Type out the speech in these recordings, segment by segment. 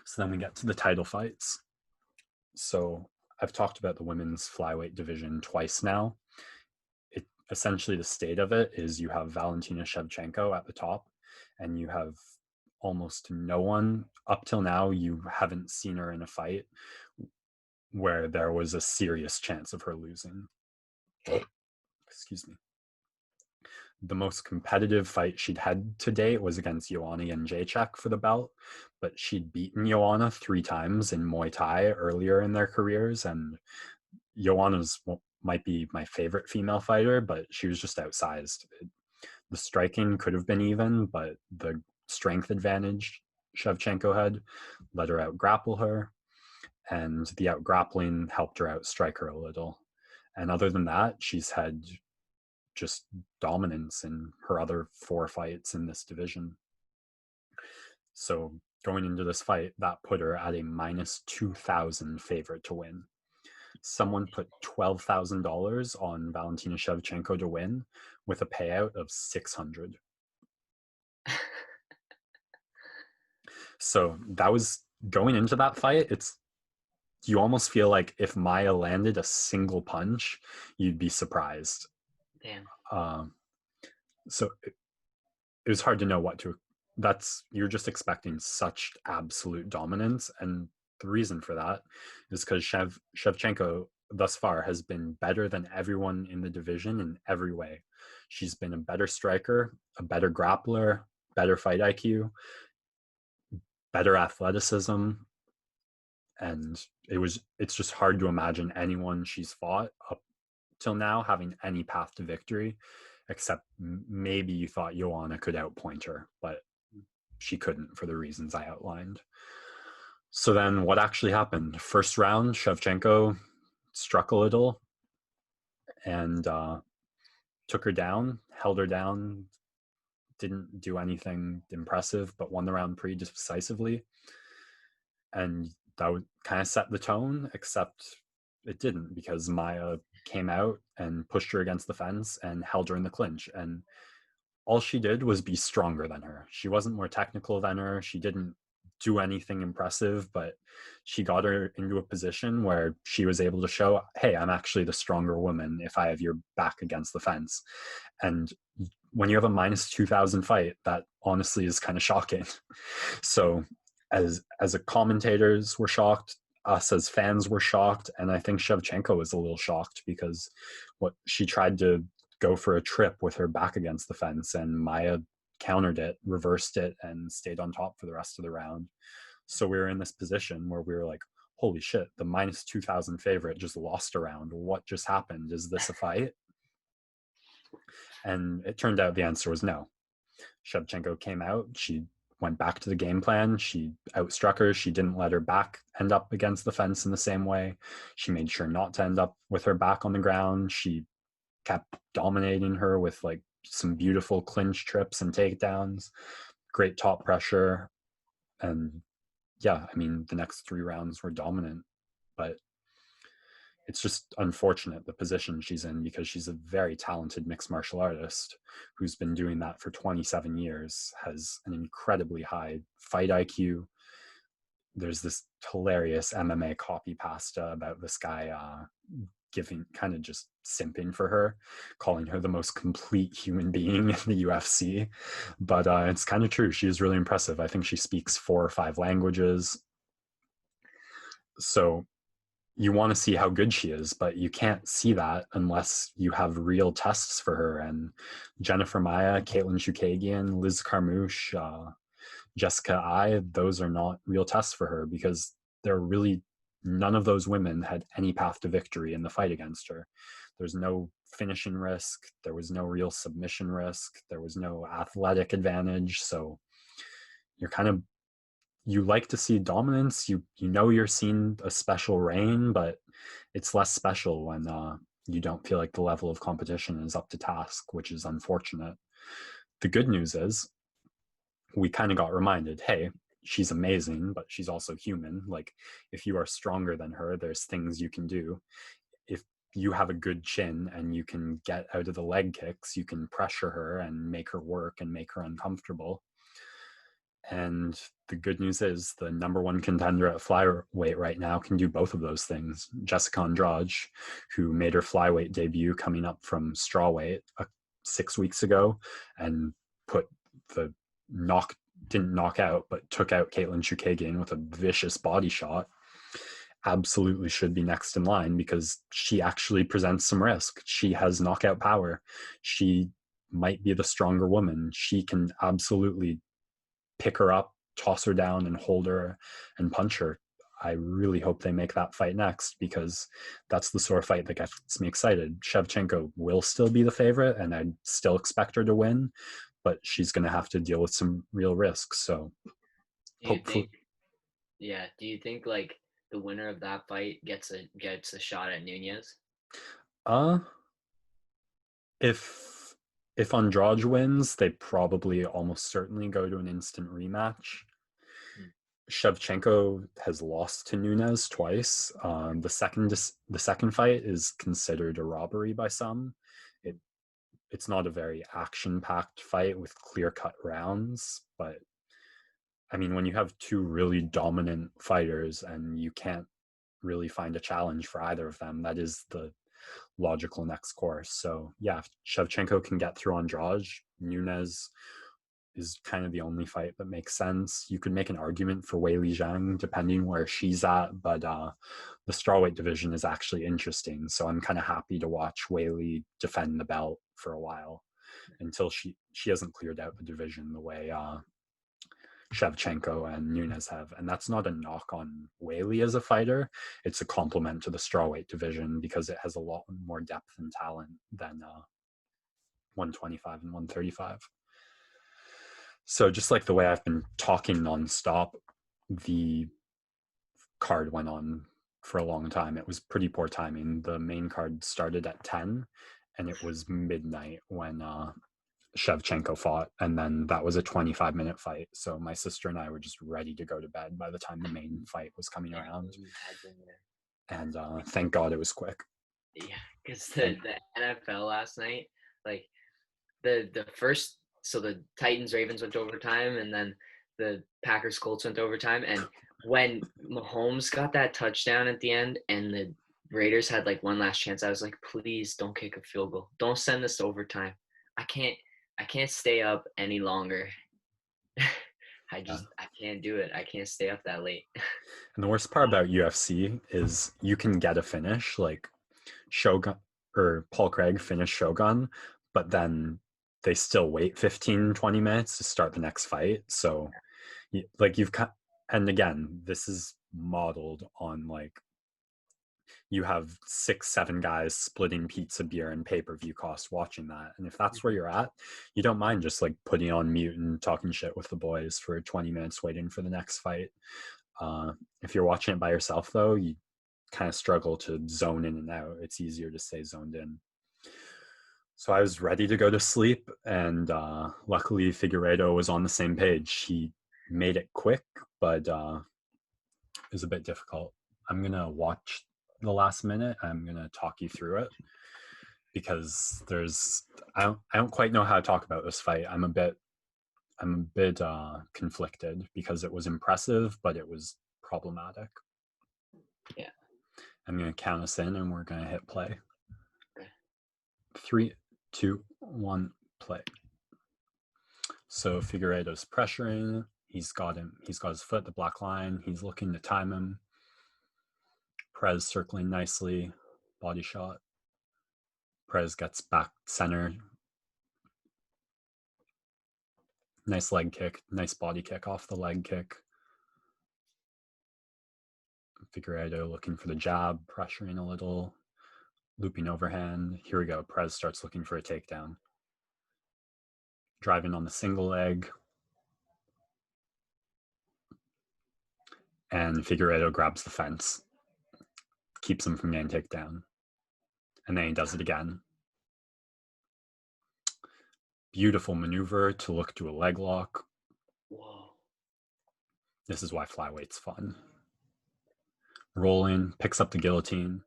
So then we get to the title fights. So I've talked about the women's flyweight division twice now. Essentially the state of it is you have Valentina Shevchenko at the top, and you have almost no one up till now. You haven't seen her in a fight where there was a serious chance of her losing. Excuse me. The most competitive fight she'd had to date was against Joanna Jędrzejczyk for the belt, but she'd beaten Joanna 3 times in Muay Thai earlier in their careers, and Joanna's might be my favorite female fighter, but she was just outsized. The striking could have been even, but the strength advantage Shevchenko had let her out grapple her, and the out grappling helped her out strike her a little. And other than that, she's had just dominance in her other 4 fights in this division. So going into this fight, that put her at a minus 2,000 favorite to win. Someone put $12,000 on Valentina Shevchenko to win with a payout of 600. So that was going into that fight. You almost feel like if Maya landed a single punch, you'd be surprised. Damn. So it was hard to know what to. You're just expecting such absolute dominance, and the reason for that is because Shevchenko thus far has been better than everyone in the division in every way. She's been a better striker, a better grappler, better fight IQ, better athleticism, and it's just hard to imagine anyone she's fought up till now having any path to victory, except maybe you thought Joanna could outpoint her, but she couldn't for the reasons I outlined. So then what actually happened? First round, Shevchenko struck a little and took her down, held her down, didn't do anything impressive, but won the round pretty decisively. And that would kind of set the tone, except it didn't, because Maya came out and pushed her against the fence and held her in the clinch. And all she did was be stronger than her. She wasn't more technical than her. She didn't do anything impressive, but she got her into a position where she was able to show, hey, I'm actually the stronger woman if I have your back against the fence. And when you have a minus 2,000 fight, that honestly is kind of shocking. So as a commentators were shocked, us as fans were shocked, and I think Shevchenko was a little shocked because what she tried to go for a trip with her back against the fence, and Maya countered it, reversed it, and stayed on top for the rest of the round. So we were in this position where we were like, holy shit, the minus 2,000 favorite just lost a round. What just happened? Is this a fight? And it turned out the answer was no. Shevchenko came out. She went back to the game plan. She outstruck her. She didn't let her back end up against the fence in the same way. She made sure not to end up with her back on the ground. She kept dominating her with like some beautiful clinch trips and takedowns, great top pressure. And yeah, I mean, the next 3 rounds were dominant, but it's just unfortunate the position she's in, because she's a very talented mixed martial artist who's been doing that for 27 years, has an incredibly high fight IQ. There's this hilarious MMA copy pasta about this guy giving, kind of just simping for her, calling her the most complete human being in the UFC. But it's kind of true. She is really impressive. I think she speaks 4 or 5 languages. So you want to see how good she is, but you can't see that unless you have real tests for her. And Jennifer Maia, Caitlin Chookagian, Liz Carmouche, Jessica I, those are not real tests for her, because they're really, none of those women had any path to victory in the fight against her. There's no finishing risk. There was no real submission risk. There was no athletic advantage. So you're kind of, you like to see dominance. You know you're seeing a special reign, but it's less special when you don't feel like the level of competition is up to task, which is unfortunate. The good news is we kind of got reminded, hey, she's amazing, but she's also human. Like, if you are stronger than her, there's things you can do. If you have a good chin and you can get out of the leg kicks, you can pressure her and make her work and make her uncomfortable. And the good news is the number one contender at flyweight right now can do both of those things. Jessica Andrade, who made her flyweight debut coming up from strawweight 6 weeks ago and put the didn't knock out, but took out Caitlin Chukagian with a vicious body shot, absolutely should be next in line because she actually presents some risk. She has knockout power. She might be the stronger woman. She can absolutely pick her up, toss her down, and hold her and punch her. I really hope they make that fight next because that's the sort of fight that gets me excited. Shevchenko will still be the favorite, and I still expect her to win, but she's going to have to deal with some real risks. So Do you hopefully, think? Yeah. Do you think like the winner of that fight gets a shot at Nunez? uh, if if Andrade wins, they probably almost certainly go to an instant rematch. Hmm. Shevchenko has lost to Nunes twice. The second fight is considered a robbery by some. It it's not a very action packed fight with clear cut rounds, but I mean when you have two really dominant fighters and you can't really find a challenge for either of them, that is the logical next course. So yeah, if Shevchenko can get through Andrade, Nunes is kind of the only fight that makes sense. You could make an argument for Weili Zhang depending where she's at, but the strawweight division is actually interesting. So I'm kind of happy to watch Weili defend the belt for a while until she hasn't cleared out the division the way Shevchenko and Nunes have. And that's not a knock on Weili as a fighter. It's a compliment to the strawweight division because it has a lot more depth and talent than 125 and 135. So just like the way I've been talking nonstop, the card went on for a long time. It was pretty poor timing. The main card started at 10 and it was midnight when Shevchenko fought, and then that was a 25-minute fight. So my sister and I were just ready to go to bed by the time the main fight was coming Yeah, around. imagine that. And thank God it was quick. Yeah, because Thank the NFL last night, like the first, so the Titans Ravens went to overtime, and then the Packers Colts went to overtime, and when Mahomes got that touchdown at the end, and the Raiders had like one last chance, I was like, please don't kick a field goal, don't send this to overtime. I can't, I can't stay up any longer. yeah. I can't do it. I can't stay up that late. And the worst part about UFC is you can get a finish like Shogun or Paul Craig finished Shogun, but then they still wait 15, 20 minutes to start the next fight. So like you've got, and again, this is modeled on like you have 6, 7 guys splitting pizza, beer, and pay-per-view costs watching that. And if that's where you're at, you don't mind just like putting on mute and talking shit with the boys for 20 minutes waiting for the next fight. If you're watching it by yourself though, you kind of struggle to zone in and out. It's easier to stay zoned in. So I was ready to go to sleep, and luckily Figueredo was on the same page. He made it quick, but it was a bit difficult. I'm gonna watch the last minute. I'm gonna talk you through it because I don't quite know how to talk about this fight. I'm a bit conflicted because it was impressive, but it was problematic. Yeah. I'm gonna count us in, and we're gonna hit play. Okay. 3, 2, 1, play. So Figueredo's pressuring. He's got him. He's got his foot at the black line. He's looking to time him. Perez circling nicely. Body shot. Perez gets back center. Nice leg kick. Nice body kick off the leg kick. Figueredo looking for the jab, pressuring a little. Looping overhand. Here we go. Perez starts looking for a takedown. Driving on the single leg. And Figueredo grabs the fence. Keeps him from getting takedown. And then he does it again. Beautiful maneuver to look to a leg lock. Whoa. This is why flyweight's fun. Rolling, picks up the guillotine,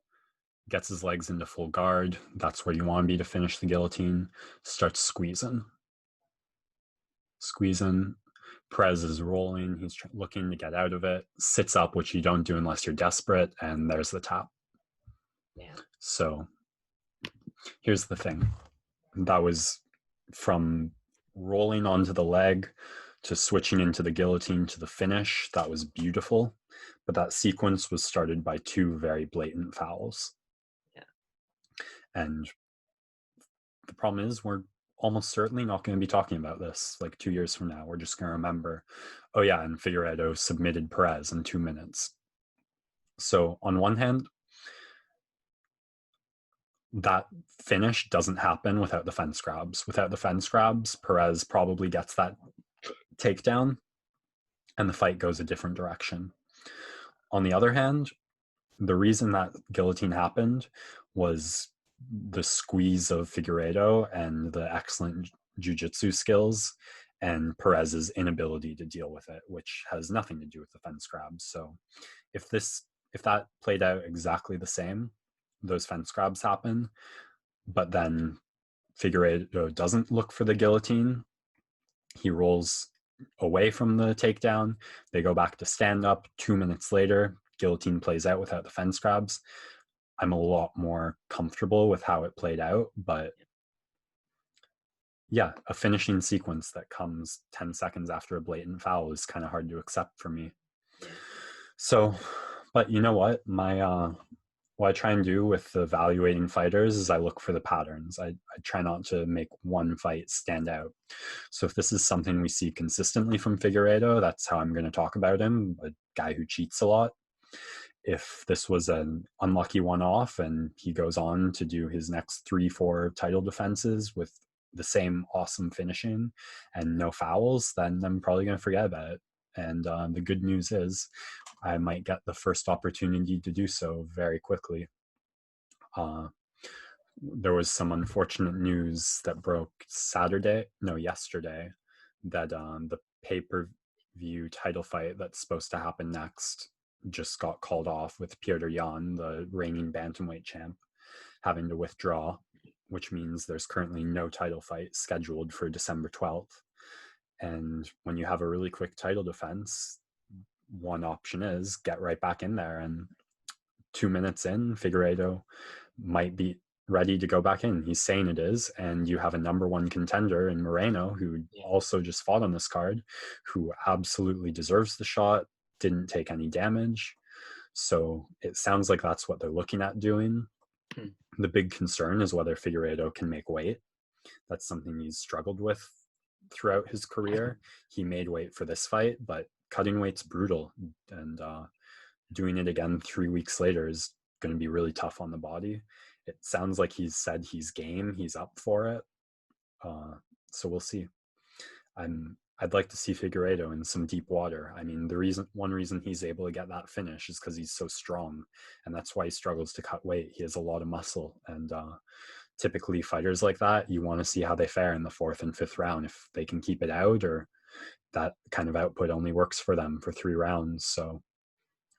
gets his legs into full guard. That's where you want to be to finish the guillotine. Starts squeezing. Squeezing. Perez is rolling. He's looking to get out of it. Sits up, which you don't do unless you're desperate, and there's the tap. Yeah. So here's the thing. That was from rolling onto the leg to switching into the guillotine to the finish. That was beautiful. But that sequence was started by two very blatant fouls. Yeah. And the problem is we're almost certainly not going to be talking about this like 2 years from now. We're just going to remember, oh yeah, and Figueredo submitted Perez in 2 minutes. So on one hand, that finish doesn't happen without the fence grabs. Without the fence grabs, Perez probably gets that takedown and the fight goes a different direction. On the other hand, the reason that guillotine happened was the squeeze of Figueredo and the excellent jiu-jitsu skills and Perez's inability to deal with it, which has nothing to do with the fence grabs. So if that played out exactly the same, those fence grabs happen, but then Figueredo doesn't look for the guillotine, he rolls away from the takedown, they go back to stand up. 2 minutes later, guillotine plays out without the fence grabs. I'm a lot more comfortable with how it played out, but yeah, a finishing sequence that comes 10 seconds after a blatant foul is kind of hard to accept for me. Yeah. So, but you know what? What I try and do with evaluating fighters is I look for the patterns. I try not to make one fight stand out. So if this is something we see consistently from Figueredo, that's how I'm going to talk about him, a guy who cheats a lot. If this was an unlucky one-off and he goes on to do his next 3-4 title defenses with the same awesome finishing and no fouls, then I'm probably going to forget about it. And the good news is I might get the first opportunity to do so very quickly. There was some unfortunate news that broke yesterday, that the pay-per-view title fight that's supposed to happen next just got called off, with Petr Yan, the reigning bantamweight champ, having to withdraw, which means there's currently no title fight scheduled for December 12th. And when you have a really quick title defense, one option is get right back in there. And 2 minutes in, Figueredo might be ready to go back in. He's saying it is. And you have a number one contender in Moreno, who also just fought on this card, who absolutely deserves the shot, didn't take any damage. So it sounds like that's what they're looking at doing. The big concern is whether Figueredo can make weight. That's something he's struggled with throughout his career. He made weight for this fight, but cutting weight's brutal, and doing it again 3 weeks later is going to be really tough on the body. It sounds like he's said he's game, he's up for it. So we'll see. I'd like to see Figueredo in some deep water. I mean, one reason he's able to get that finish is because he's so strong, and that's why he struggles to cut weight. He has a lot of muscle, and typically fighters like that, you want to see how they fare in the 4th and 5th round, if they can keep it out, or that kind of output only works for them for 3 rounds. So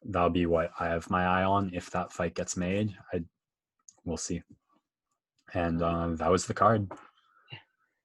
that'll be what I have my eye on if that fight gets made. We'll see. And that was the card.